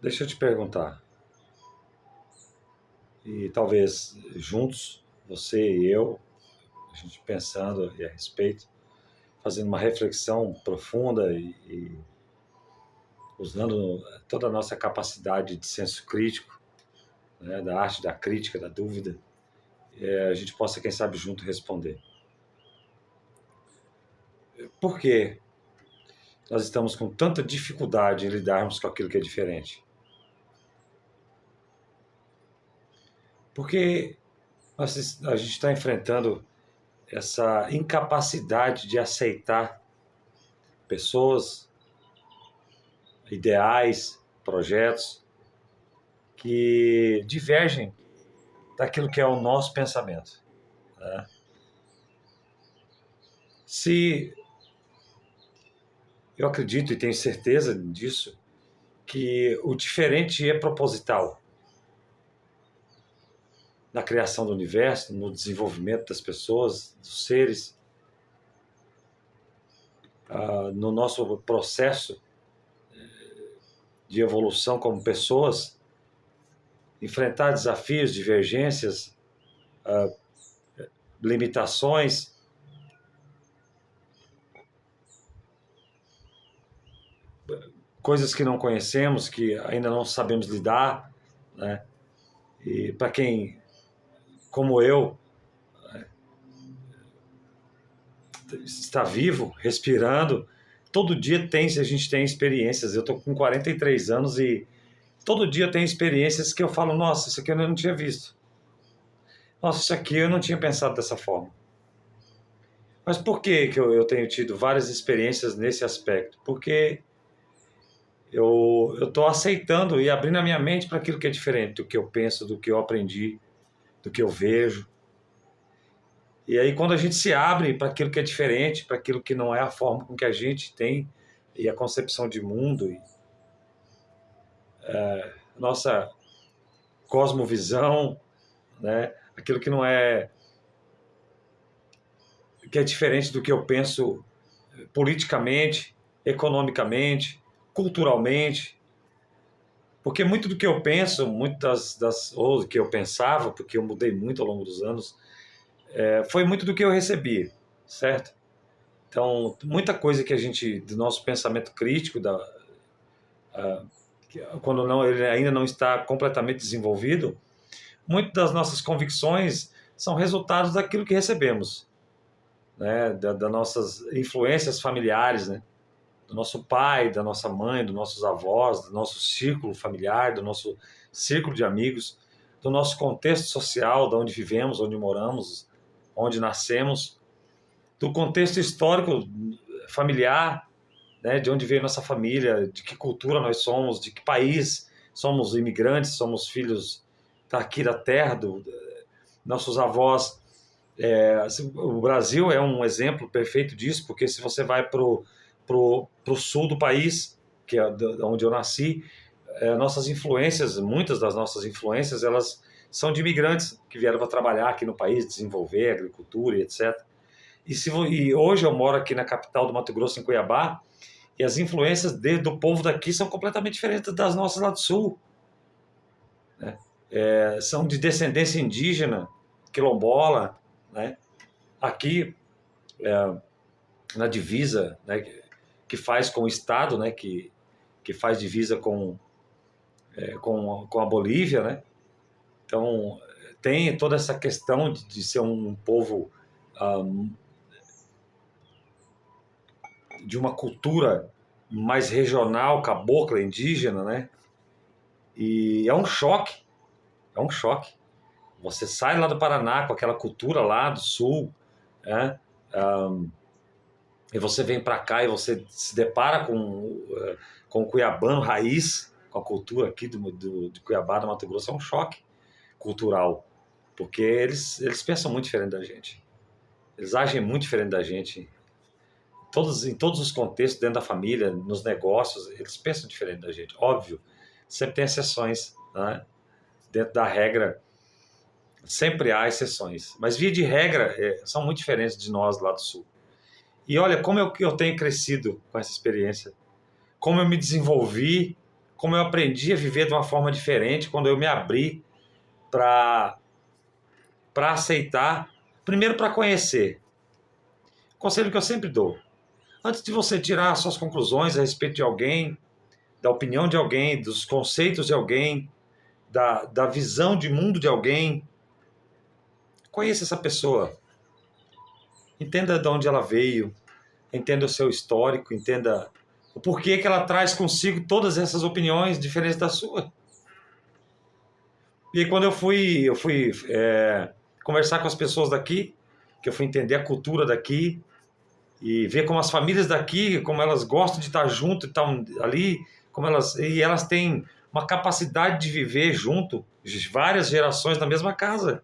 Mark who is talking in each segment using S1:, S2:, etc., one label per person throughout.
S1: Deixa eu te perguntar, e talvez juntos, você e eu, a gente pensando a respeito, fazendo uma reflexão profunda e usando toda a nossa capacidade de senso crítico, né, da arte da crítica, da dúvida, a gente possa, quem sabe, junto responder. Por que nós estamos com tanta dificuldade em lidarmos com aquilo que é diferente? Porque a gente está enfrentando essa incapacidade de aceitar pessoas, ideais, projetos que divergem daquilo que é o nosso pensamento, né? Se eu acredito e tenho certeza disso, que o diferente é proposital na criação do universo, no desenvolvimento das pessoas, dos seres, no nosso processo de evolução como pessoas, enfrentar desafios, divergências, limitações, coisas que não conhecemos, que ainda não sabemos lidar, né? E para quem, como eu, está vivo, respirando, todo dia a gente tem experiências. Eu estou com 43 anos e todo dia tem experiências que eu falo, nossa, isso aqui eu não tinha visto. Nossa, isso aqui eu não tinha pensado dessa forma. Mas por que eu tenho tido várias experiências nesse aspecto? Porque eu estou aceitando e abrindo a minha mente para aquilo que é diferente do que eu penso, do que eu aprendi, do que eu vejo. E aí, quando a gente se abre para aquilo que é diferente, para aquilo que não é a forma com que a gente tem e a concepção de mundo, e nossa cosmovisão, né? Aquilo que não é, que é diferente do que eu penso politicamente, economicamente, culturalmente, porque muito do que eu penso, ou do que eu pensava, porque eu mudei muito ao longo dos anos, foi muito do que eu recebi, certo? Então, muita coisa que a gente, do nosso pensamento crítico, quando não, ele ainda não está completamente desenvolvido, muitas das nossas convicções são resultados daquilo que recebemos, né? Das nossas influências familiares, né? Do nosso pai, da nossa mãe, dos nossos avós, do nosso círculo familiar, do nosso círculo de amigos, do nosso contexto social, de onde vivemos, onde moramos, onde nascemos, do contexto histórico familiar, né, de onde veio nossa família, de que cultura nós somos, de que país somos imigrantes, somos filhos daqui da terra, nossos avós. O Brasil é um exemplo perfeito disso, porque se você vai pro sul do país, que é onde eu nasci, nossas influências, muitas das nossas influências, elas são de imigrantes que vieram para trabalhar aqui no país, desenvolver agricultura e etc. E hoje eu moro aqui na capital do Mato Grosso, em Cuiabá, e as influências do povo daqui são completamente diferentes das nossas lá do sul, né? São de descendência indígena, quilombola, né? Aqui, na divisa, né, que faz com o Estado, né, que faz divisa com a Bolívia, né? Então, tem toda essa questão de ser um povo de uma cultura mais regional, cabocla, indígena, né? E é um choque. Você sai lá do Paraná com aquela cultura lá do sul, né? E você vem para cá e você se depara com o cuiabano raiz, com a cultura aqui de Cuiabá, do Mato Grosso, é um choque cultural, porque eles pensam muito diferente da gente. Eles agem muito diferente da gente. Em todos os contextos, dentro da família, nos negócios, eles pensam diferente da gente. Óbvio, sempre tem exceções, né? Dentro da regra, sempre há exceções. Mas, via de regra, são muito diferentes de nós lá do Sul. E olha como eu tenho crescido com essa experiência. Como eu me desenvolvi como eu aprendi a viver de uma forma diferente quando eu me abri para aceitar, primeiro para conhecer. Conselho que eu sempre dou: antes de você tirar suas conclusões a respeito de alguém, da opinião de alguém, dos conceitos de alguém, da visão de mundo de alguém, conheça essa pessoa. Entenda de onde ela veio, entenda o seu histórico, entenda o porquê que ela traz consigo todas essas opiniões diferentes da sua. E aí, quando eu fui conversar com as pessoas daqui, que eu fui entender a cultura daqui e ver como as famílias daqui, como elas gostam de estar junto, estão ali, e elas têm uma capacidade de viver junto, várias gerações na mesma casa.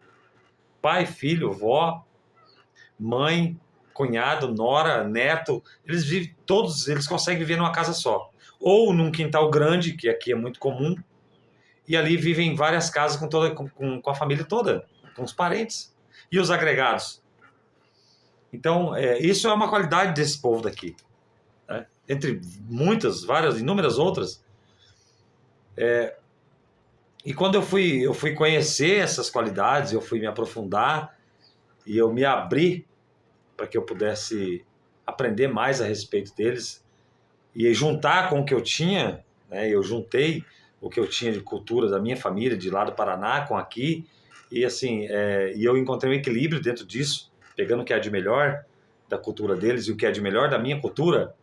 S1: Pai, filho, vó, mãe, cunhado, nora, neto, eles vivem, todos eles conseguem viver numa casa só. Ou num quintal grande, que aqui é muito comum, e ali vivem em várias casas com a família toda, com os parentes e os agregados. Então, isso é uma qualidade desse povo daqui, né? Entre muitas, várias, inúmeras outras. E quando eu fui conhecer essas qualidades, eu fui me aprofundar e eu me abri para que eu pudesse aprender mais a respeito deles e juntar com o que eu tinha, né? Eu juntei o que eu tinha de cultura da minha família, de lá do Paraná, com aqui, e assim, e eu encontrei um equilíbrio dentro disso, pegando o que é de melhor da cultura deles e o que é de melhor da minha cultura.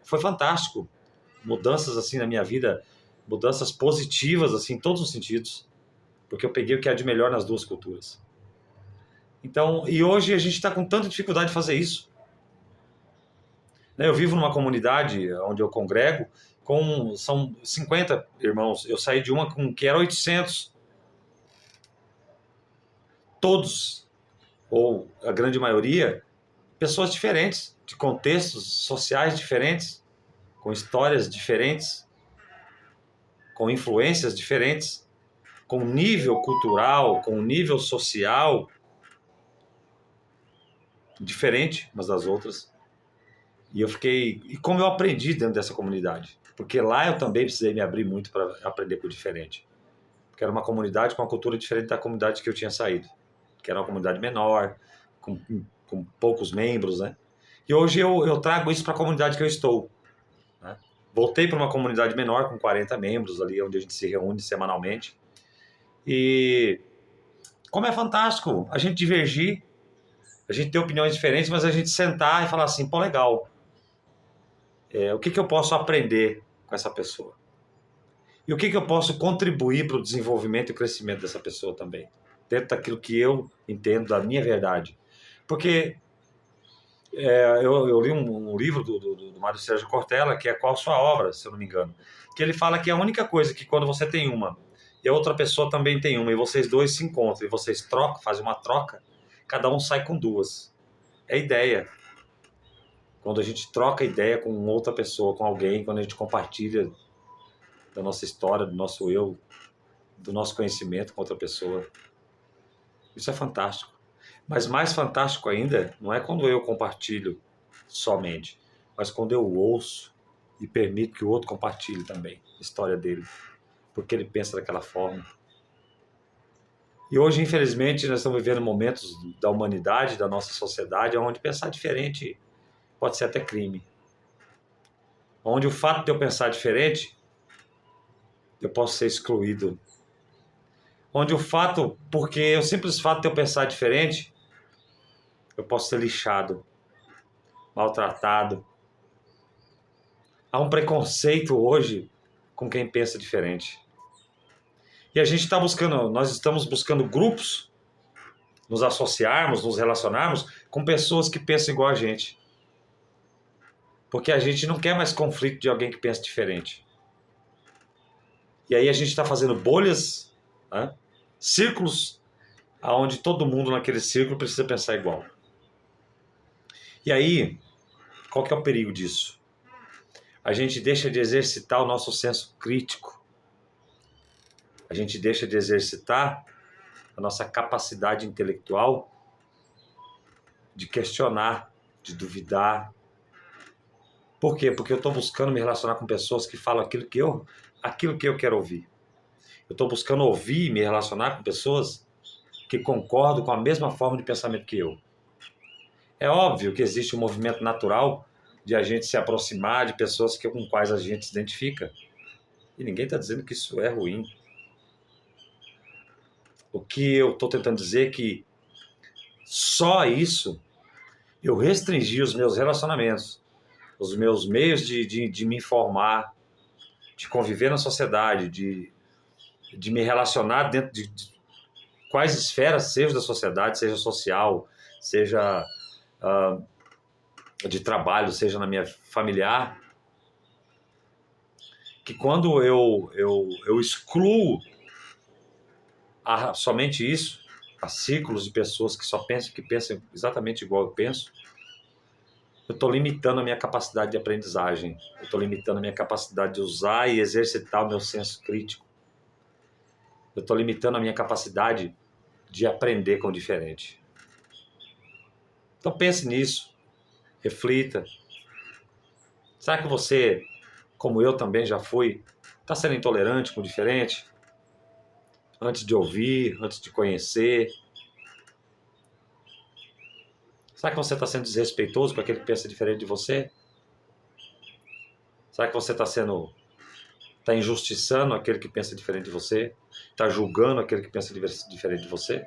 S1: Foi fantástico. Mudanças assim na minha vida, mudanças positivas assim em todos os sentidos, porque eu peguei o que é de melhor nas duas culturas. Então, e hoje a gente está com tanta dificuldade de fazer isso, né? Eu vivo numa comunidade onde eu congrego, são 50 irmãos. Eu saí de uma que era 800. Todos, ou a grande maioria, pessoas diferentes, de contextos sociais diferentes, com histórias diferentes, com influências diferentes, com nível cultural, com nível social diferente umas das outras. E como eu aprendi dentro dessa comunidade, porque lá eu também precisei me abrir muito para aprender com o diferente, porque era uma comunidade com uma cultura diferente da comunidade que eu tinha saído, que era uma comunidade menor, com poucos membros, né? E hoje eu trago isso para a comunidade que eu estou, né? Voltei para uma comunidade menor, com 40 membros ali, onde a gente se reúne semanalmente. E como é fantástico a gente divergir, a gente ter opiniões diferentes, mas a gente sentar e falar assim: pô, legal, o que eu posso aprender com essa pessoa? E o que eu posso contribuir para o desenvolvimento e crescimento dessa pessoa também, dentro daquilo que eu entendo da minha verdade. Porque eu li um livro do Mário Sérgio Cortella, que é Qual Sua Obra, se eu não me engano, que ele fala que a única coisa que quando você tem uma e a outra pessoa também tem uma, e vocês dois se encontram, e vocês trocam, fazem uma troca, cada um sai com duas. É ideia. Quando a gente troca ideia com outra pessoa, com alguém, quando a gente compartilha da nossa história, do nosso eu, do nosso conhecimento com outra pessoa, isso é fantástico. Mas mais fantástico ainda não é quando eu compartilho somente, mas quando eu ouço e permito que o outro compartilhe também a história dele, porque ele pensa daquela forma. E hoje, infelizmente, nós estamos vivendo momentos da humanidade, da nossa sociedade, onde pensar diferente pode ser até crime. Onde o fato de eu pensar diferente, eu posso ser excluído. Onde porque o simples fato de eu pensar diferente, eu posso ser lixado, maltratado. Há um preconceito hoje com quem pensa diferente. E nós estamos buscando grupos, nos associarmos, nos relacionarmos com pessoas que pensam igual a gente. Porque a gente não quer mais conflito de alguém que pensa diferente. E aí a gente está fazendo bolhas, né? Círculos, onde todo mundo naquele círculo precisa pensar igual. E aí, qual que é o perigo disso? A gente deixa de exercitar o nosso senso crítico. A gente deixa de exercitar a nossa capacidade intelectual de questionar, de duvidar. Por quê? Porque eu estou buscando me relacionar com pessoas que falam aquilo que eu quero ouvir. Eu estou buscando ouvir e me relacionar com pessoas que concordam com a mesma forma de pensamento que eu. É óbvio que existe um movimento natural de a gente se aproximar de pessoas com quais a gente se identifica. E ninguém está dizendo que isso é ruim. O que eu estou tentando dizer é que só isso eu restringi os meus relacionamentos, os meus meios de me informar, de conviver na sociedade, de me relacionar dentro de quais esferas, seja da sociedade, seja social, seja de trabalho, seja na minha familiar, que quando eu excluo somente isso, a círculos de pessoas que pensam exatamente igual eu penso, eu estou limitando a minha capacidade de aprendizagem, eu estou limitando a minha capacidade de usar e exercitar o meu senso crítico, eu estou limitando a minha capacidade de aprender com o diferente. Então pense nisso, reflita. Será que você, como eu também já fui, está sendo intolerante com o diferente? Antes de ouvir, antes de conhecer? Será que você está sendo desrespeitoso com aquele que pensa diferente de você? Será que você está injustiçando aquele que pensa diferente de você? Está julgando aquele que pensa diferente de você?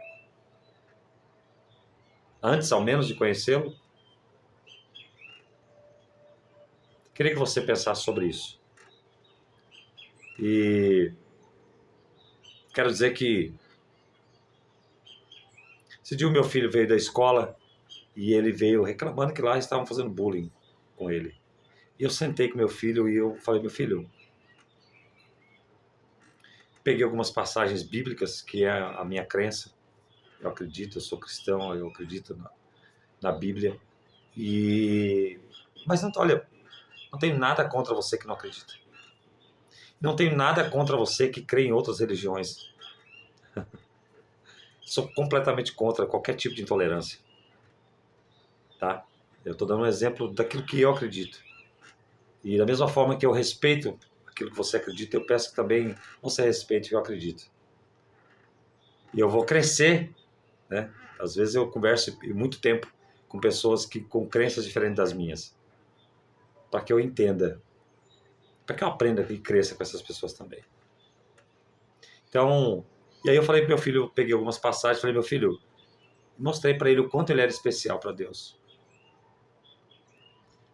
S1: Antes, ao menos, de conhecê-lo? Queria que você pensasse sobre isso. E quero dizer que esse dia o meu filho veio da escola e ele veio reclamando que lá estavam fazendo bullying com ele. E eu sentei com meu filho e eu falei, meu filho, peguei algumas passagens bíblicas, que é a minha crença. Eu acredito, eu sou cristão, eu acredito na Bíblia. Mas olha, não tenho nada contra você que não acredita. Não tenho nada contra você que crê em outras religiões. Sou completamente contra qualquer tipo de intolerância. Tá? Eu estou dando um exemplo daquilo que eu acredito. E da mesma forma que eu respeito aquilo que você acredita, eu peço que também você respeite o que eu acredito. E eu vou crescer, né? Às vezes eu converso muito tempo com pessoas com crenças diferentes das minhas, para que eu entenda, para que eu aprenda e cresça com essas pessoas também. Então, e aí eu falei para meu filho, peguei algumas passagens, falei, meu filho, mostrei para ele o quanto ele era especial para Deus.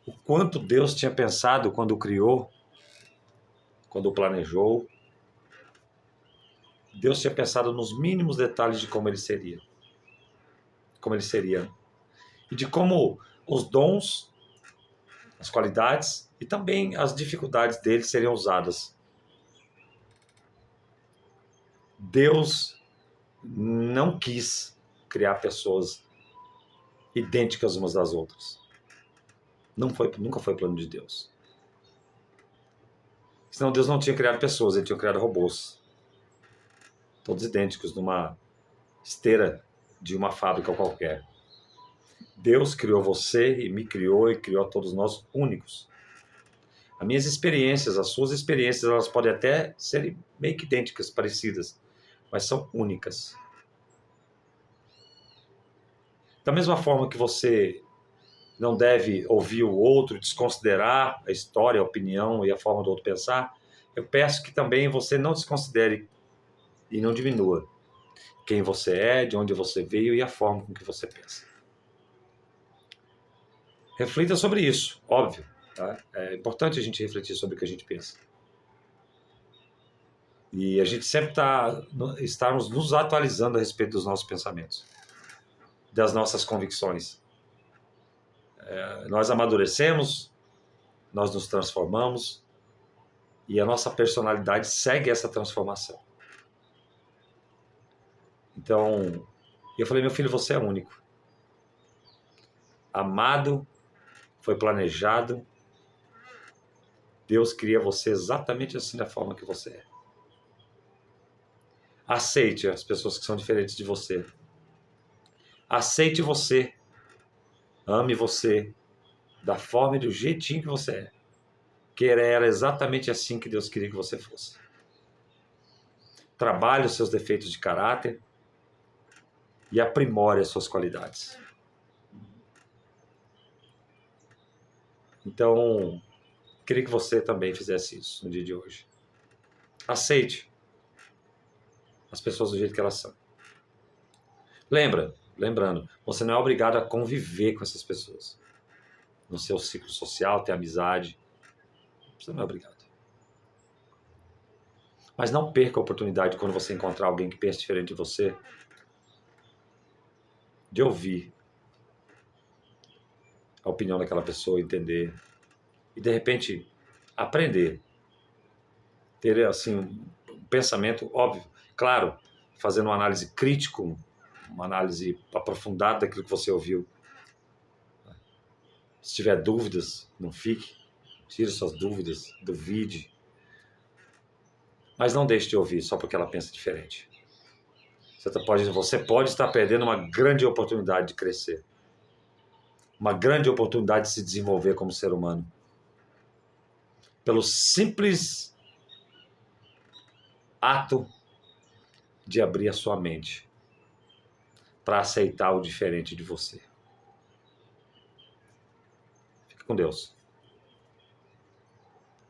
S1: O quanto Deus tinha pensado quando o criou, quando o planejou. Deus tinha pensado nos mínimos detalhes de como ele seria. E de como os dons, as qualidades e também as dificuldades dele seriam usadas. Deus não quis criar pessoas idênticas umas das outras. Nunca foi plano de Deus. Senão Deus não tinha criado pessoas, ele tinha criado robôs. Todos idênticos, numa esteira de uma fábrica qualquer. Deus criou você e me criou e criou a todos nós únicos. As minhas experiências, as suas experiências, elas podem até serem meio que idênticas, parecidas, mas são únicas. Da mesma forma que você não deve ouvir o outro, desconsiderar a história, a opinião e a forma do outro pensar, eu peço que também você não desconsidere e não diminua quem você é, de onde você veio e a forma com que você pensa. Reflita sobre isso, óbvio. Tá? É importante a gente refletir sobre o que a gente pensa. E a gente sempre estarmos nos atualizando a respeito dos nossos pensamentos, das nossas convicções. Nós amadurecemos, nós nos transformamos e a nossa personalidade segue essa transformação. Então, eu falei, meu filho, você é único. Amado, foi planejado. Deus cria você exatamente assim da forma que você é. Aceite as pessoas que são diferentes de você. Aceite você. Ame você. da forma e do jeitinho que você é. Que era exatamente assim que Deus queria que você fosse. Trabalhe os seus defeitos de caráter e aprimore as suas qualidades. Então, queria que você também fizesse isso no dia de hoje. Aceite as pessoas do jeito que elas são. Lembrando, você não é obrigado a conviver com essas pessoas. No seu ciclo social, ter amizade. Você não é obrigado. Mas não perca a oportunidade quando você encontrar alguém que pensa diferente de você, de ouvir a opinião daquela pessoa, entender e de repente aprender, ter assim um pensamento óbvio, claro, fazendo uma análise crítica, uma análise aprofundada daquilo que você ouviu. Se tiver dúvidas, não fique, tire suas dúvidas, duvide, mas não deixe de ouvir só porque ela pensa diferente. Você pode estar perdendo uma grande oportunidade de crescer, uma grande oportunidade de se desenvolver como ser humano, pelo simples ato de abrir a sua mente para aceitar o diferente de você. Fique com Deus.